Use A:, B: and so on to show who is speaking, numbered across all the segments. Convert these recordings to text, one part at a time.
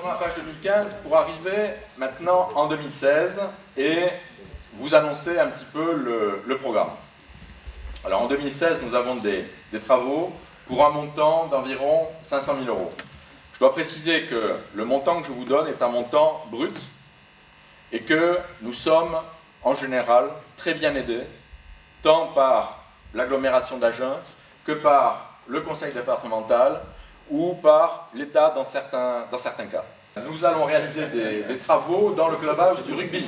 A: tournons la page 2015 pour arriver maintenant en 2016 et vous annoncer un petit peu le programme. Alors en 2016, nous avons des travaux pour un montant d'environ 500 000 €. Je dois préciser que le montant que je vous donne est un montant brut et que nous sommes en général très bien aidés, tant par l'agglomération d'Agen que par le conseil départemental ou par l'État dans certains cas. Nous allons réaliser des travaux dans le clubhouse du rugby,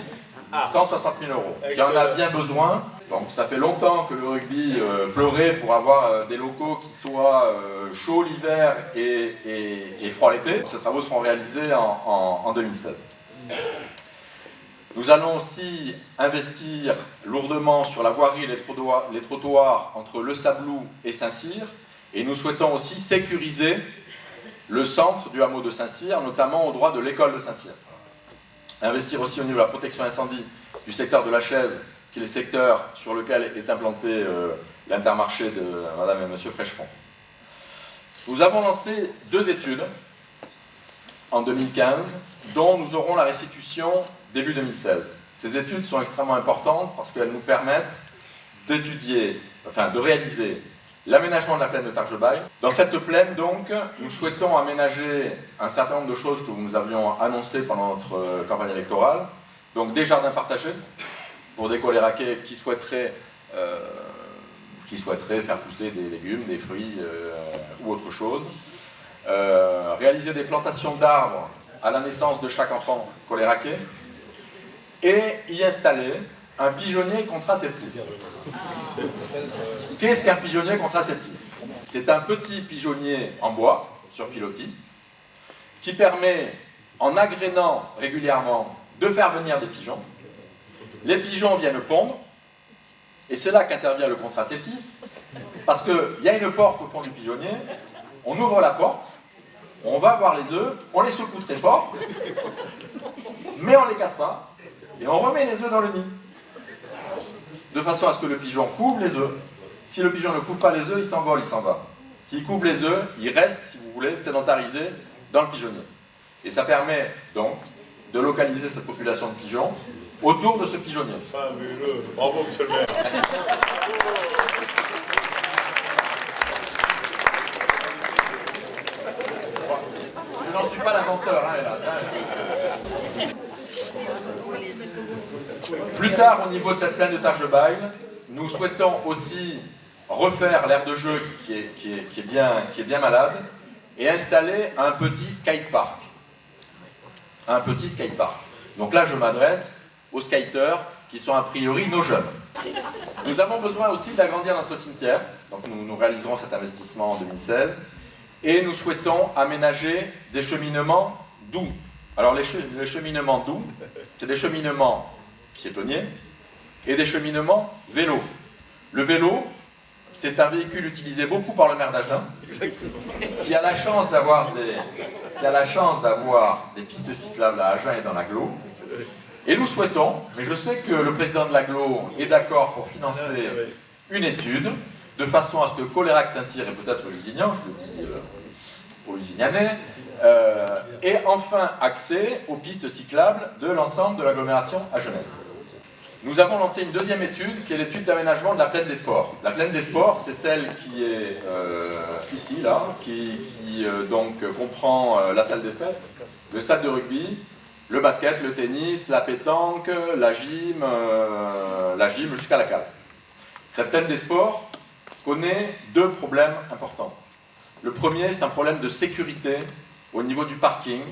A: 160 000 €. Il y en a bien besoin. Donc ça fait longtemps que le rugby pleurait pour avoir des locaux qui soient chauds l'hiver et froids l'été. Ces travaux seront réalisés en 2016. Nous allons aussi investir lourdement sur la voirie et les trottoirs entre Le Sablou et Saint-Cyr. Et nous souhaitons aussi sécuriser le centre du hameau de Saint-Cyr, notamment au droit de l'école de Saint-Cyr. Investir aussi au niveau de la protection incendie du secteur de la Chaise, qui est le secteur sur lequel est implanté l'intermarché de Madame et Monsieur Frechefond. Nous avons lancé 2 études en 2015, dont nous aurons la restitution début 2016. Ces études sont extrêmement importantes parce qu'elles nous permettent de réaliser l'aménagement de la plaine de Targebaille. Dans cette plaine, donc, nous souhaitons aménager un certain nombre de choses que nous avions annoncées pendant notre campagne électorale. Donc des jardins partagés pour des coléraquais qui souhaiteraient faire pousser des légumes, des fruits ou autre chose. Réaliser des plantations d'arbres à la naissance de chaque enfant coléraquais. Et y installer un pigeonnier contraceptif. Qu'est-ce qu'un pigeonnier contraceptif? C'est un petit pigeonnier en bois, sur pilotis, qui permet, en agrénant régulièrement, de faire venir des pigeons. Les pigeons viennent pondre, et c'est là qu'intervient le contraceptif, parce qu'il y a une porte au fond du pigeonnier, on ouvre la porte, on va voir les œufs, on les secoue très fort, mais on ne les casse pas, et on remet les œufs dans le nid. De façon à ce que le pigeon couvre les œufs. Si le pigeon ne couvre pas les œufs, il s'envole, il s'en va. S'il couvre les œufs, il reste, si vous voulez, sédentarisé dans le pigeonnier. Et ça permet donc de localiser cette population de pigeons autour de ce pigeonnier.
B: Fabuleux. Bravo, monsieur le maire.
A: Je n'en suis pas l'inventeur, hein, hélas. Plus tard, au niveau de cette plaine de Targebaille, nous souhaitons aussi refaire l'aire de jeu qui est bien malade et installer un petit skatepark. Un petit skatepark. Donc là, je m'adresse aux skateurs qui sont a priori nos jeunes. Nous avons besoin aussi d'agrandir notre cimetière. Donc nous réaliserons cet investissement en 2016. Et nous souhaitons aménager des cheminements doux. Alors les cheminements doux, c'est des cheminements piétonniers et des cheminements vélos. Le vélo, c'est un véhicule utilisé beaucoup par le maire d'Agen, qui a la chance d'avoir des pistes cyclables à Agen et dans l'agglo. Et nous souhaitons, mais je sais que le président de l'agglo est d'accord pour financer une étude, de façon à ce que Colérac-Saint-Cyr et peut-être Lusignan, je le dis pour Lusignanais, ait enfin accès aux pistes cyclables de l'ensemble de l'agglomération agennaise. Nous avons lancé une deuxième étude, qui est l'étude d'aménagement de la plaine des sports. La plaine des sports, c'est celle qui est ici, là, qui donc comprend la salle des fêtes, le stade de rugby, le basket, le tennis, la pétanque, la gym jusqu'à la cale. Cette plaine des sports connaît 2 problèmes importants. Le premier, c'est un problème de sécurité au niveau du parking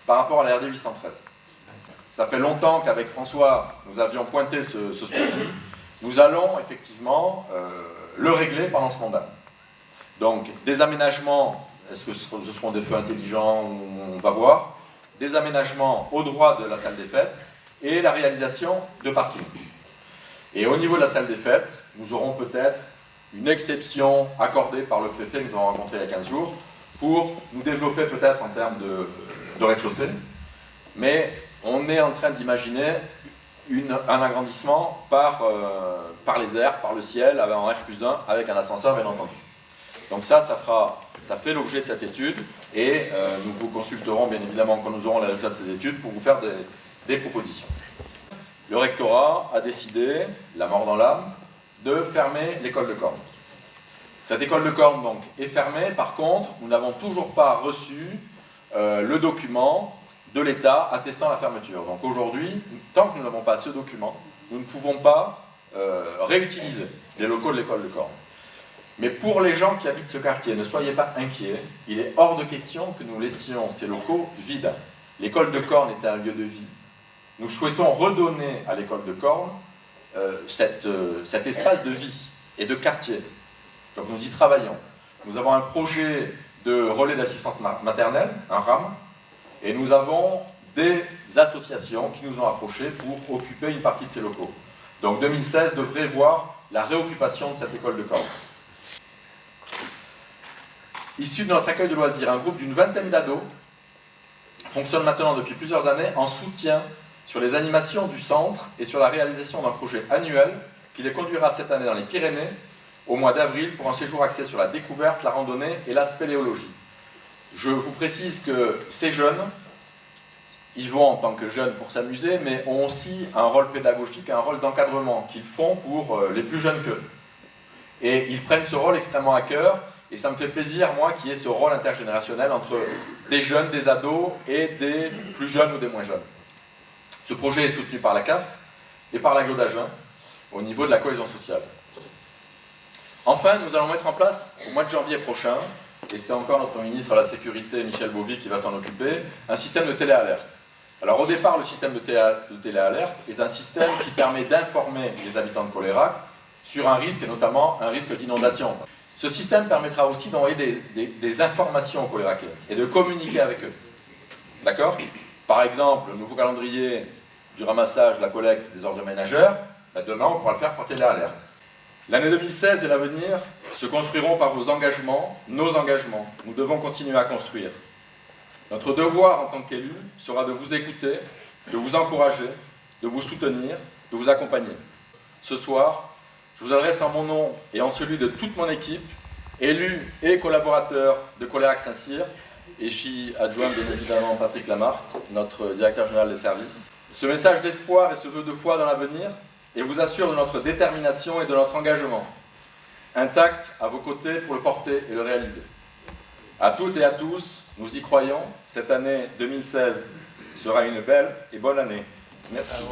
A: par rapport à la RD 813. Ça fait longtemps qu'avec François, nous avions pointé ce souci. Nous allons effectivement le régler pendant ce mandat. Donc, des aménagements, est-ce que ce seront des feux intelligents, on va voir, des aménagements au droit de la salle des fêtes et la réalisation de parking. Et au niveau de la salle des fêtes, nous aurons peut-être une exception accordée par le préfet que nous avons rencontré il y a 15 jours pour nous développer peut-être en termes de rez-de-chaussée. Mais on est en train d'imaginer un agrandissement par les airs, par le ciel, en R+1, avec un ascenseur bien entendu. Donc ça fait l'objet de cette étude et nous vous consulterons bien évidemment quand nous aurons les résultats de ces études pour vous faire des propositions. Le rectorat a décidé, la mort dans l'âme, de fermer l'école de Corne. Cette école de Corne donc est fermée, par contre nous n'avons toujours pas reçu le document de l'État attestant la fermeture. Donc aujourd'hui, tant que nous n'avons pas ce document, nous ne pouvons pas réutiliser les locaux de l'école de Corne. Mais pour les gens qui habitent ce quartier, ne soyez pas inquiets, il est hors de question que nous laissions ces locaux vides. L'école de Corne est un lieu de vie. Nous souhaitons redonner à l'école de Corne cet espace de vie et de quartier. Donc nous y travaillons. Nous avons un projet de relais d'assistance maternelle, un RAM, et nous avons des associations qui nous ont approchés pour occuper une partie de ces locaux. Donc 2016 devrait voir la réoccupation de cette école de Corne. Issu de notre accueil de loisirs, un groupe d'une vingtaine d'ados fonctionne maintenant depuis plusieurs années en soutien sur les animations du centre et sur la réalisation d'un projet annuel qui les conduira cette année dans les Pyrénées au mois d'avril pour un séjour axé sur la découverte, la randonnée et la spéléologie. Je vous précise que ces jeunes, ils vont en tant que jeunes pour s'amuser, mais ont aussi un rôle pédagogique, un rôle d'encadrement qu'ils font pour les plus jeunes qu'eux. Et ils prennent ce rôle extrêmement à cœur, et ça me fait plaisir, moi, qu'il y ait ce rôle intergénérationnel entre des jeunes, des ados et des plus jeunes ou des moins jeunes. Ce projet est soutenu par la CAF et par l'Agglo d'Agen au niveau de la cohésion sociale. Enfin, nous allons mettre en place, au mois de janvier prochain, et c'est encore notre ministre de la Sécurité, Michel Bovy, qui va s'en occuper, un système de téléalerte. Alors au départ, le système de téléalerte est un système qui permet d'informer les habitants de Colérac sur un risque, et notamment un risque d'inondation. Ce système permettra aussi d'envoyer des informations aux Coléraciens et de communiquer avec eux. D'accord ? Par exemple, le nouveau calendrier du ramassage, de la collecte des ordures ménagères, demain on pourra le faire par téléalerte. L'année 2016 et l'avenir se construiront par vos engagements, nos engagements. Nous devons continuer à construire. Notre devoir en tant qu'élus sera de vous écouter, de vous encourager, de vous soutenir, de vous accompagner. Ce soir, je vous adresse en mon nom et en celui de toute mon équipe, élus et collaborateurs de Colérac Saint-Cyr, et j'y adjoins bien évidemment Patrick Lamarck, notre directeur général des services, ce message d'espoir et ce vœu de foi dans l'avenir, et vous assure de notre détermination et de notre engagement, intact à vos côtés pour le porter et le réaliser. À toutes et à tous, nous y croyons, cette année 2016 sera une belle et bonne année. Merci.